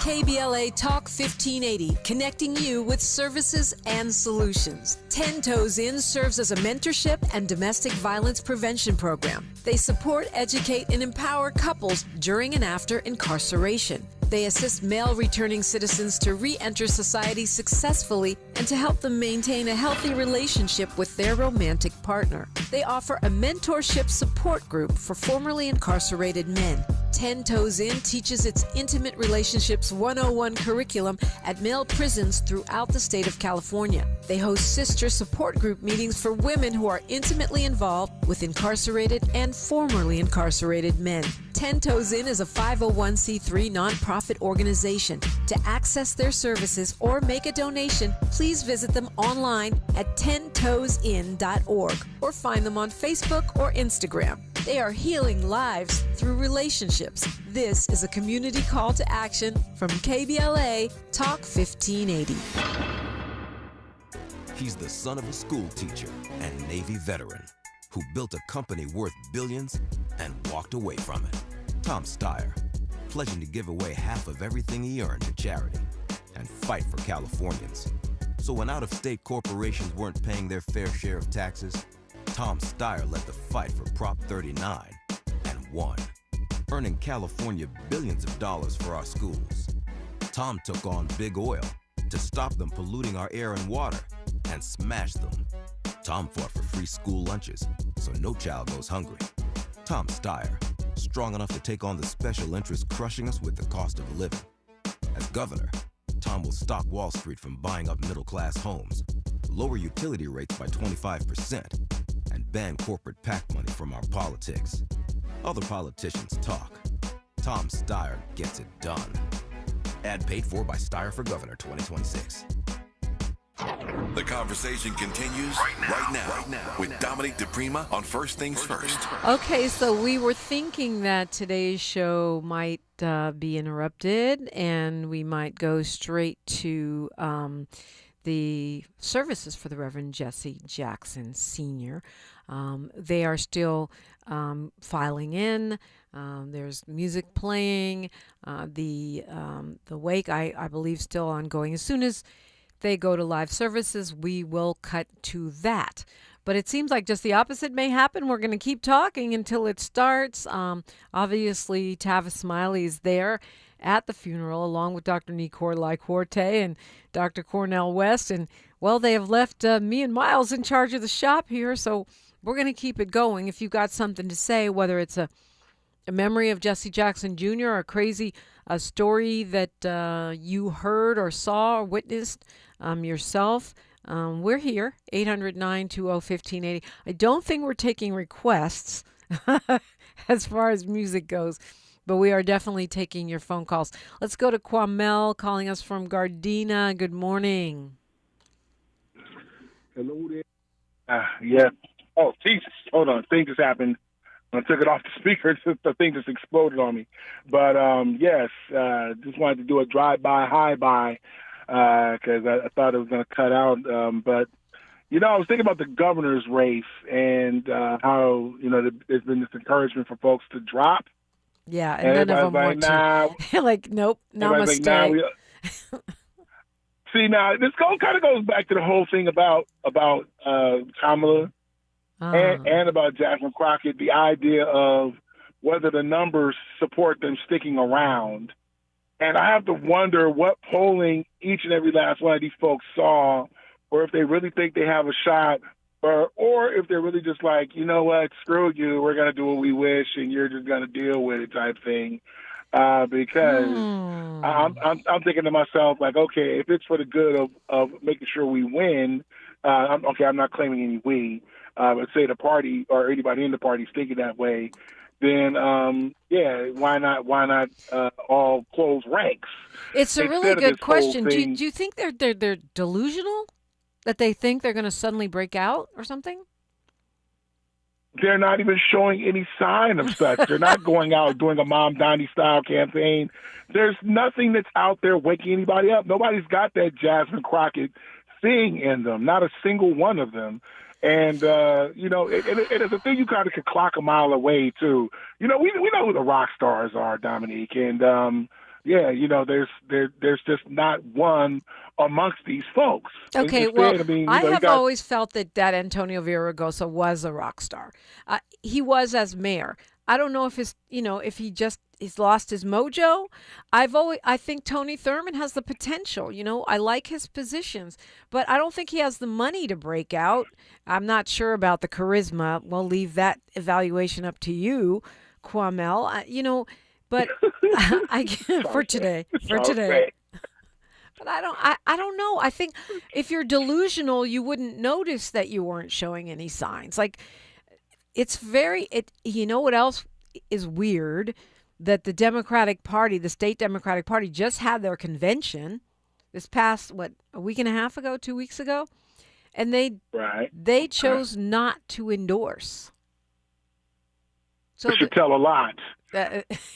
KBLA Talk 1580, connecting you with services and solutions. 10 Toes In serves as a mentorship and domestic violence prevention program. They support, educate, and empower couples during and after incarceration. They assist male returning citizens to re-enter society successfully and to help them maintain a healthy relationship with their romantic partner. They offer a mentorship support group for formerly incarcerated men. 10 Toes In teaches its Intimate Relationships 101 curriculum at male prisons throughout the state of California. They host sister support group meetings for women who are intimately involved with incarcerated and formerly incarcerated men. 10 Toes In is a 501c3 nonprofit organization. To access their services or make a donation, please visit them online at 10toesin.org or find them on Facebook or Instagram. They are healing lives through relationships. This is a community call to action from KBLA Talk 1580. He's the son of a school teacher and Navy veteran who built a company worth billions and walked away from it. Tom Steyer, pledging to give away half of everything he earned to charity and fight for Californians. So when out-of-state corporations weren't paying their fair share of taxes, Tom Steyer led the fight for Prop 39 and won, earning California billions of dollars for our schools. Tom took on big oil to stop them polluting our air and water and smash them. Tom fought for free school lunches so no child goes hungry. Tom Steyer, strong enough to take on the special interests crushing us with the cost of living. As governor, Tom will stop Wall Street from buying up middle-class homes, lower utility rates by 25%, and ban corporate PAC money from our politics. Other politicians talk. Tom Steyer gets it done. Ad paid for by Steyer for Governor 2026. The conversation continues right now with Dominique DePrima on First Things First. Okay, so we were thinking that today's show might be interrupted and we might go straight to the services for the Reverend Jesse Jackson Sr. They are still filing in. There's music playing. The wake, I believe, still ongoing. As soon as they go to live services, we will cut to that. But it seems like just the opposite may happen. We're going to keep talking until it starts. Obviously, Tavis Smiley is there at the funeral, along with Dr. Nicor Lycorte and Dr. Cornell West. And, well, they have left me and Miles in charge of the shop here, so we're going to keep it going. If you've got something to say, whether it's a memory of Jesse Jackson Jr., or a story that you heard or saw or witnessed yourself, we're here, 800-920-1580. I don't think we're taking requests as far as music goes, but we are definitely taking your phone calls. Let's go to Kwamel calling us from Gardena. Good morning. Hello there. Yeah. Oh, Jesus. Hold on. Thing just happened. I took it off the speaker. The thing just exploded on me. But, yes, just wanted to do a drive-by, high-by, because I thought it was going to cut out. But, I was thinking about the governor's race and how, there's been this encouragement for folks to drop. Yeah, and none of them want to. Like, nope, namaste. Like, see, now, this kind of goes back to the whole thing about Kamala. And about Jasmine Crockett, the idea of whether the numbers support them sticking around. And I have to wonder what polling each and every last one of these folks saw, or if they really think they have a shot, or if they're really just like, you know what, screw you, we're going to do what we wish, and you're just going to deal with it type thing. Because I'm thinking to myself, like, okay, if it's for the good of making sure we win, I'm not claiming any we, but say the party or anybody in the party is thinking that way, then why not all close ranks? It's a really good question. Do you think they're delusional, that they think they're going to suddenly break out or something? They're not even showing any sign of such. They're not going out doing a Mom Donnie style campaign. There's nothing that's out there waking anybody up. Nobody's got that Jasmine Crockett thing in them. Not a single one of them. And, it is a thing you kind of can clock a mile away, too. We know who the rock stars are, Dominique. And, there's just not one amongst these folks. Okay, well, I have always felt that Antonio Villaraigosa was a rock star. He was as mayor. I don't know if he's lost his mojo. I think Tony Thurmond has the potential. I like his positions, but I don't think he has the money to break out. I'm not sure about the charisma. We'll leave that evaluation up to you, Kwamel. But for today. But I don't know. I think if you're delusional, you wouldn't notice that you weren't showing any signs. Like, you know what else is weird that the Democratic Party, the state Democratic Party, just had their convention this past, a week and a half ago, 2 weeks ago? And they chose not to endorse. So it should tell a lot.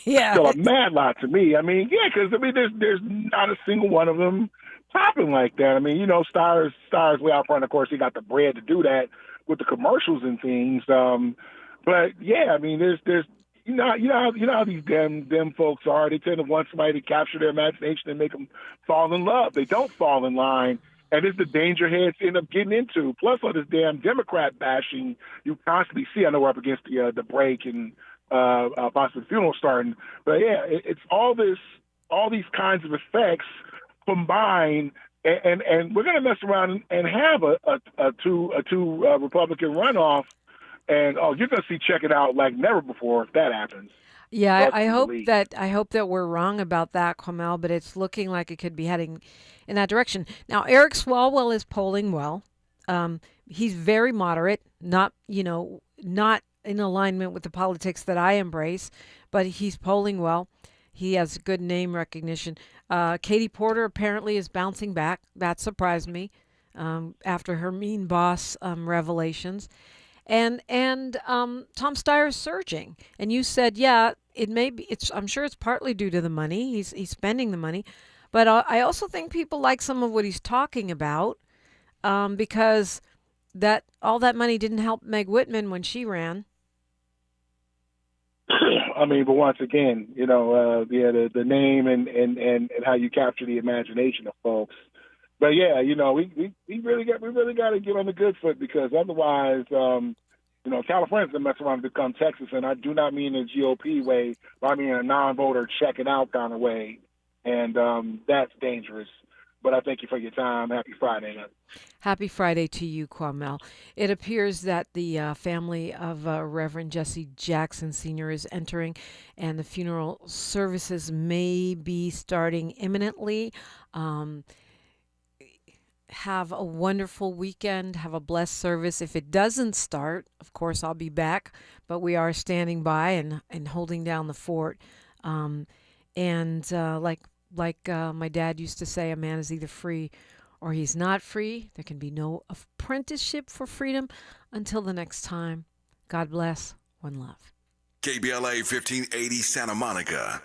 Yeah. Tell a mad lot to me. I mean, yeah, because, there's not a single one of them popping like that. I mean, Steyer's way out front. Of course, he got the bread to do that with the commercials and things. But, yeah, I mean, there's you know how these them folks are. They tend to want somebody to capture their imagination and make them fall in love. They don't fall in line. And it's the danger heads end up getting into. Plus, all this damn Democrat bashing you constantly see. I know we're up against the break and possibly funeral starting, but yeah, it's all these kinds of effects combined, and we're gonna mess around and have a two Republican runoff, and you're gonna see check it out like never before if that happens. Yeah, I hope that we're wrong about that, Kwamel, but it's looking like it could be heading in that direction. Now, Eric Swalwell is polling well. He's very moderate, not in alignment with the politics that I embrace, but he's polling well. He has good name recognition. Katie Porter apparently is bouncing back. That surprised me after her mean boss revelations. And Tom Steyer is surging. And you said, yeah, it may be. I'm sure it's partly due to the money. He's spending the money, but I also think people like some of what he's talking about because all that money didn't help Meg Whitman when she ran. I mean, but once again, the name and how you capture the imagination of folks. But yeah, we really got to get on the good foot because otherwise, California's gonna mess around and become Texas, and I do not mean in a GOP way, but I mean in a non-voter check it out kind of way, and that's dangerous. But I thank you for your time. Happy Friday. Happy Friday to you, Kwamel. It appears that the family of Reverend Jesse Jackson Sr. is entering, and the funeral services may be starting imminently. Have a wonderful weekend. Have a blessed service. If it doesn't start, of course, I'll be back, but we are standing by and holding down the fort. Like my dad used to say, a man is either free or he's not free. There can be no apprenticeship for freedom. Until the next time, God bless. One love. KBLA 1580 Santa Monica.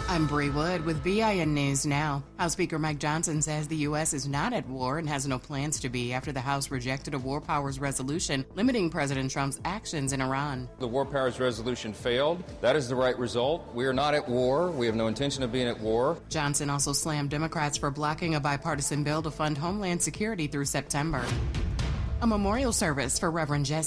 I'm Bree Wood with BIN News Now. House Speaker Mike Johnson says the U.S. is not at war and has no plans to be after the House rejected a war powers resolution limiting President Trump's actions in Iran. The war powers resolution failed. That is the right result. We are not at war. We have no intention of being at war. Johnson also slammed Democrats for blocking a bipartisan bill to fund Homeland Security through September. A memorial service for Reverend Jesse